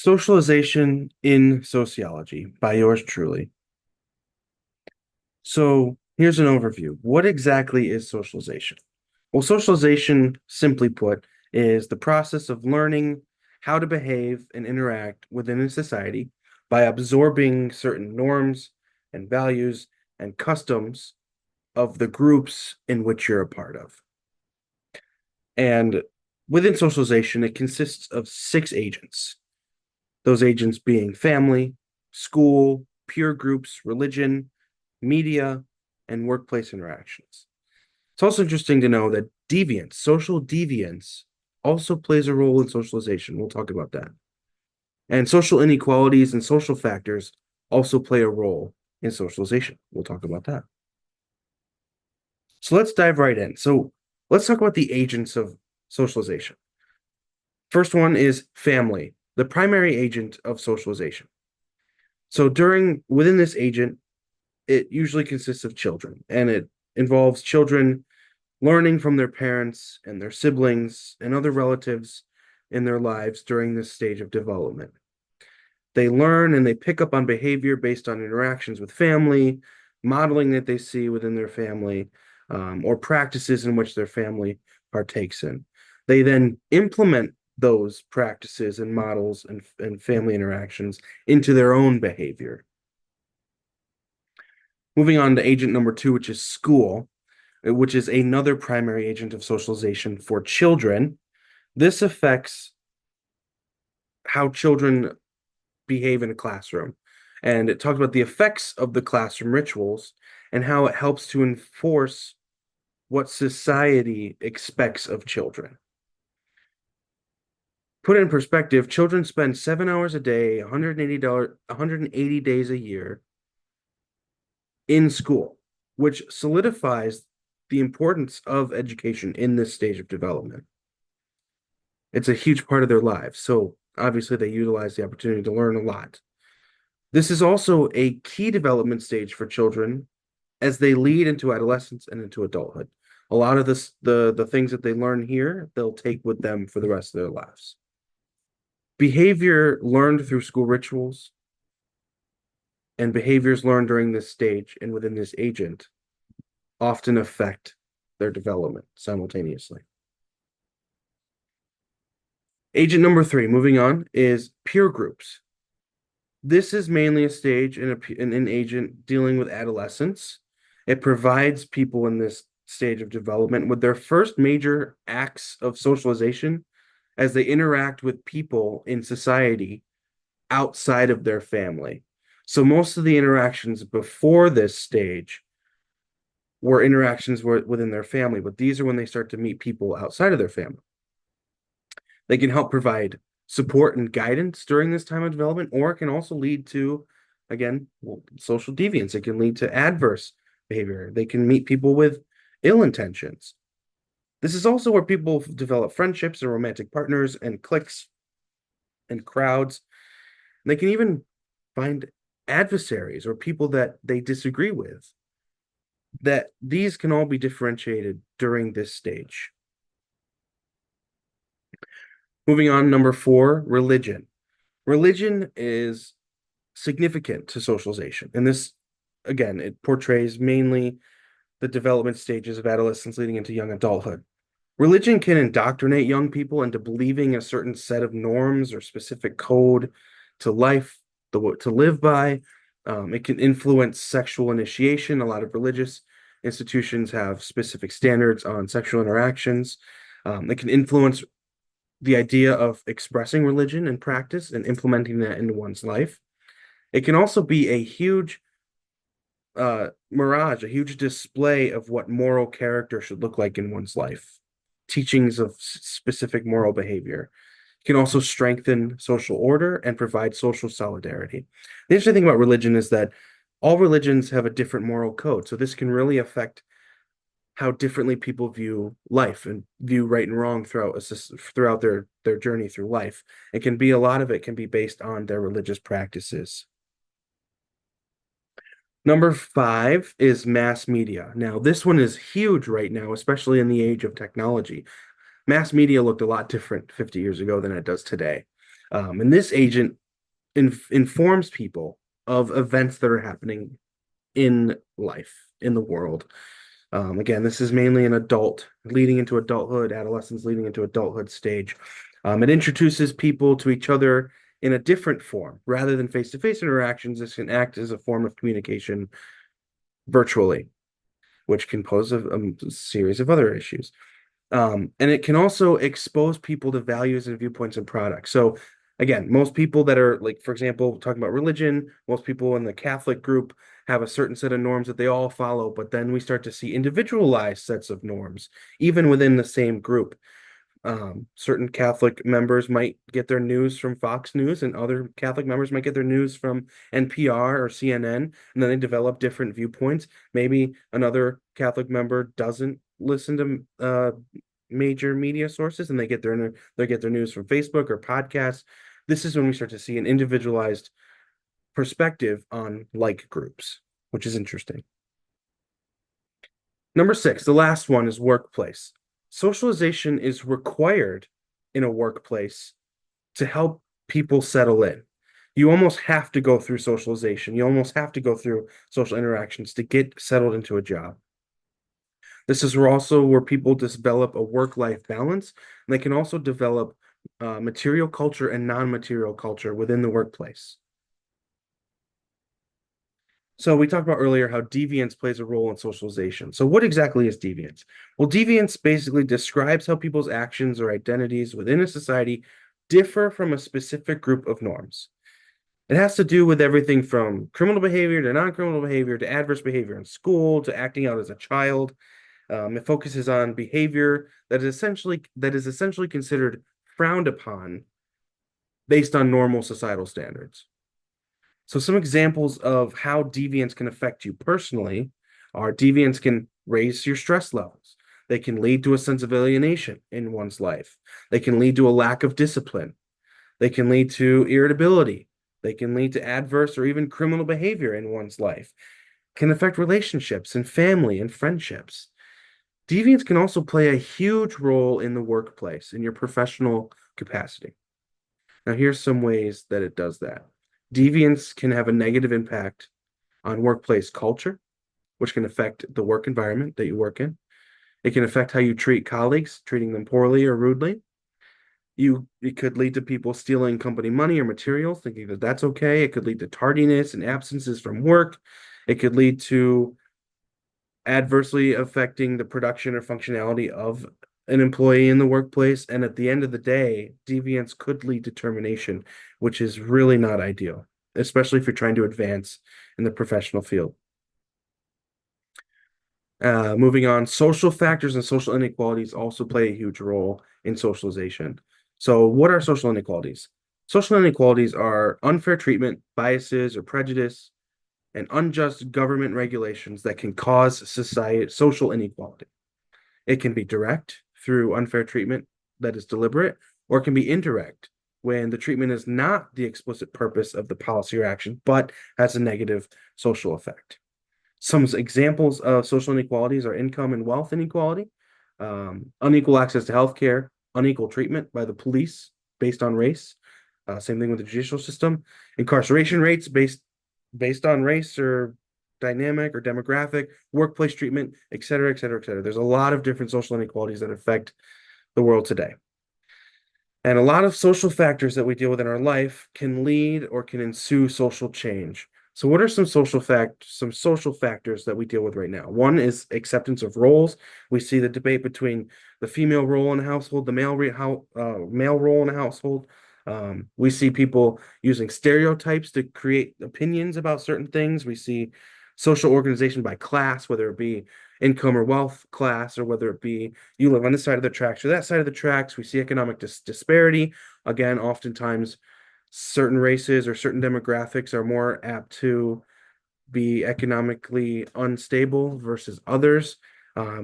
Socialization in Sociology by yours truly. So here's an overview. What exactly is socialization? Well, socialization, simply put, is the process of learning how to behave and interact within a society by absorbing certain norms and values and customs of the groups in which you're a part of. And within socialization, it consists of six agents. Those agents being family, school, peer groups, religion, media, and workplace interactions. It's also interesting to know that deviance, social deviance, also plays a role in socialization. We'll talk about that. And social inequalities and social factors also play a role in socialization. We'll talk about that. So let's dive right in. So let's talk about the agents of socialization. First one is family, the primary agent of socialization. So within this agent, it usually consists of children, and it involves children learning from their parents and their siblings and other relatives in their lives during this stage of development. They learn and they pick up on behavior based on interactions with family, modeling that they see within their family, or practices in which their family partakes in. They then implement those practices and models and family interactions into their own behavior. Moving on to agent number two, which is school, which is another primary agent of socialization for children. This affects how children behave in a classroom. And it talks about the effects of the classroom rituals and how it helps to enforce what society expects of children. Put it in perspective, children spend 7 hours a day, $180, 180 days a year in school, which solidifies the importance of education in this stage of development. It's a huge part of their lives. So obviously they utilize the opportunity to learn a lot. This is also a key development stage for children as they lead into adolescence and into adulthood. A lot of the things that they learn here, they'll take with them for the rest of their lives. Behavior learned through school rituals and behaviors learned during this stage and within this agent often affect their development simultaneously. Agent number three, moving on, is peer groups. This is mainly a stage in an agent dealing with adolescence. It provides people in this stage of development with their first major acts of socialization as they interact with people in society outside of their family. So most of the interactions before this stage were interactions within their family, but these are when they start to meet people outside of their family. They can help provide support and guidance during this time of development, or it can also lead to, again, social deviance. It can lead to adverse behavior. They can meet people with ill intentions. This is also where people develop friendships and romantic partners and cliques and crowds. And they can even find adversaries or people that they disagree with. That these can all be differentiated during this stage. Moving on, number four, religion. Religion is significant to socialization. And this, again, it portrays mainly the development stages of adolescence leading into young adulthood. Religion can indoctrinate young people into believing a certain set of norms or specific code to life, to live by. It can influence sexual initiation. A lot of religious institutions have specific standards on sexual interactions. It can influence the idea of expressing religion and practice and implementing that into one's life. It can also be a huge mirage, a huge display of what moral character should look like in one's life, teachings of specific moral behavior. It can also strengthen social order and provide social solidarity. The interesting thing about religion is that all religions have a different moral code, so this can really affect how differently people view life and view right and wrong throughout their journey through life. It can be a lot of it can be based on their religious practices. Number five is mass media. Now, this one is huge right now, especially in the age of technology. Mass media looked a lot different 50 years ago than it does today. And this agent informs people of events that are happening in life, in the world. Again, this is mainly an adult leading into adulthood, adolescence leading into adulthood stage. It introduces people to each other in a different form rather than face-to-face interactions. This can act as a form of communication virtually, which can pose a series of other issues. And it can also expose people to values and viewpoints and products. So again, most people that are like, for example, talking about religion, most people in the Catholic group have a certain set of norms that they all follow, but then we start to see individualized sets of norms, even within the same group. Certain Catholic members might get their news from Fox News, and other Catholic members might get their news from NPR or CNN, and then they develop different viewpoints. Maybe another Catholic member doesn't listen to major media sources, and they get their news from Facebook or podcasts. This is when we start to see an individualized perspective on like groups, which is interesting. Number six, the last one is workplace. Socialization is required in a workplace to help people settle in. You almost have to go through socialization. You almost have to go through social interactions to get settled into a job. This is also where people develop a work-life balance, and they can also develop material culture and non-material culture within the workplace. So we talked about earlier how deviance plays a role in socialization. So what exactly is deviance? Well, deviance basically describes how people's actions or identities within a society differ from a specific group of norms. It has to do with everything from criminal behavior to non-criminal behavior to adverse behavior in school to acting out as a child. It focuses on behavior that is essentially considered frowned upon based on normal societal standards. So some examples of how deviance can affect you personally are deviance can raise your stress levels. They can lead to a sense of alienation in one's life. They can lead to a lack of discipline. They can lead to irritability. They can lead to adverse or even criminal behavior in one's life. Can affect relationships and family and friendships. Deviance can also play a huge role in the workplace, in your professional capacity. Now, here's some ways that it does that. Deviance can have a negative impact on workplace culture, which can affect the work environment that you work in. It can affect how you treat colleagues, treating them poorly or rudely. It could lead to people stealing company money or materials, thinking that that's okay. It could lead to tardiness and absences from work. It could lead to adversely affecting the production or functionality of an employee in the workplace. And at the end of the day, deviance could lead to termination, which is really not ideal, especially if you're trying to advance in the professional field. Moving on, social factors and social inequalities also play a huge role in socialization. So, what are social inequalities? Social inequalities are unfair treatment, biases, or prejudice, and unjust government regulations that can cause social inequality. It can be direct through unfair treatment that is deliberate, or it can be indirect when the treatment is not the explicit purpose of the policy or action, but has a negative social effect. Some examples of social inequalities are income and wealth inequality, unequal access to healthcare, unequal treatment by the police based on race. Same thing with the judicial system. Incarceration rates based on race or dynamic or demographic, workplace treatment, et cetera, et cetera, et cetera. There's a lot of different social inequalities that affect the world today. And a lot of social factors that we deal with in our life can lead or can ensue social change. So what are some social factors that we deal with right now? One is acceptance of roles. We see the debate between the female role in a household, the male role in a household. We see people using stereotypes to create opinions about certain things. We see social organization by class, whether it be income or wealth class, or whether it be you live on this side of the tracks or that side of the tracks. We see economic disparity. Again, oftentimes certain races or certain demographics are more apt to be economically unstable versus others.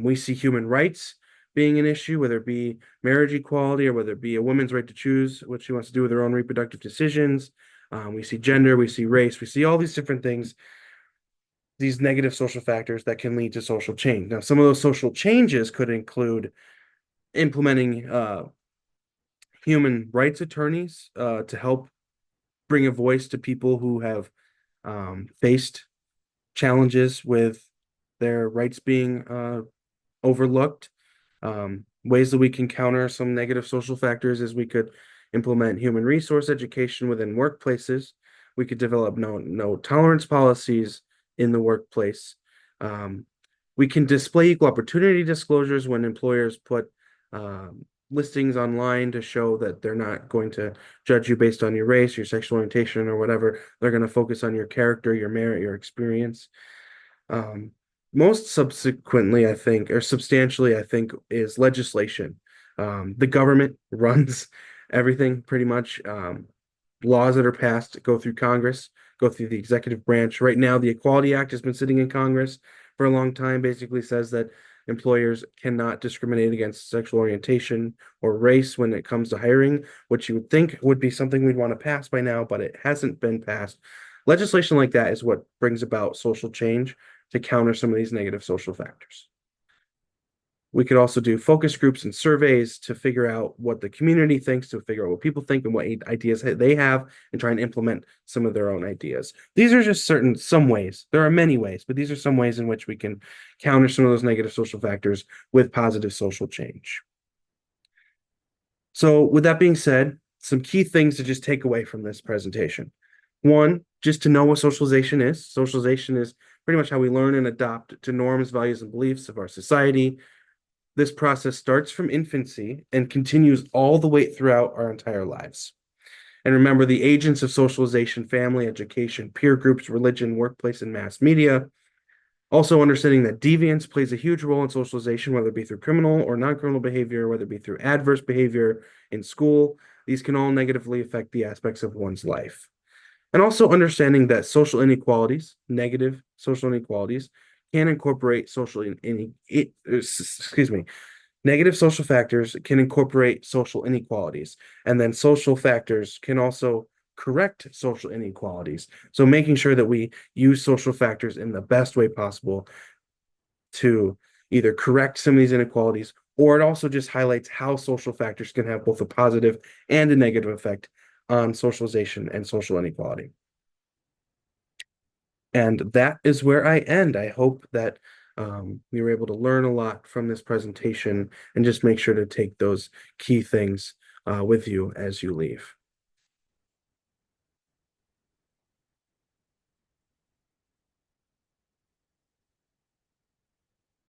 We see human rights being an issue, whether it be marriage equality or whether it be a woman's right to choose what she wants to do with her own reproductive decisions. We see gender, we see race, we see all these different things, these negative social factors that can lead to social change. Now, some of those social changes could include implementing human rights attorneys to help bring a voice to people who have faced challenges with their rights being overlooked. Ways that we can counter some negative social factors is we could implement human resource education within workplaces. We could develop no tolerance policies in the workplace. Um, we can display equal opportunity disclosures when employers put listings online to show that they're not going to judge you based on your race, your sexual orientation, or whatever. They're going to focus on your character, your merit, your experience. Um, Most subsequently, I think, or substantially, I think, is legislation. The government runs everything pretty much. Laws that are passed go through Congress, go through the executive branch. Right now, the Equality Act has been sitting in Congress for a long time, basically says that employers cannot discriminate against sexual orientation or race when it comes to hiring, which you would think would be something we'd want to pass by now, but it hasn't been passed. Legislation like that is what brings about social change to counter some of these negative social factors. We could also do focus groups and surveys to figure out what the community thinks, to figure out what people think and what ideas they have, and try and implement some of their own ideas. These are just some ways. There are many ways, but these are some ways in which we can counter some of those negative social factors with positive social change. So, with that being said, some key things to just take away from this presentation. One, just to know what socialization is. Socialization is pretty much how we learn and adopt to norms, values, and beliefs of our society. This process starts from infancy and continues all the way throughout our entire lives. And remember, the agents of socialization, family, education, peer groups, religion, workplace, and mass media. Also understanding that deviance plays a huge role in socialization, whether it be through criminal or non-criminal behavior, whether it be through adverse behavior in school. These can all negatively affect the aspects of one's life. And also understanding that social inequalities, negative social inequalities, can incorporate excuse me, negative social factors can incorporate social inequalities, and then social factors can also correct social inequalities. So making sure that we use social factors in the best way possible to either correct some of these inequalities, or it also just highlights how social factors can have both a positive and a negative effect on socialization and social inequality. And that is where I end. I hope that you were able to learn a lot from this presentation and just make sure to take those key things with you as you leave.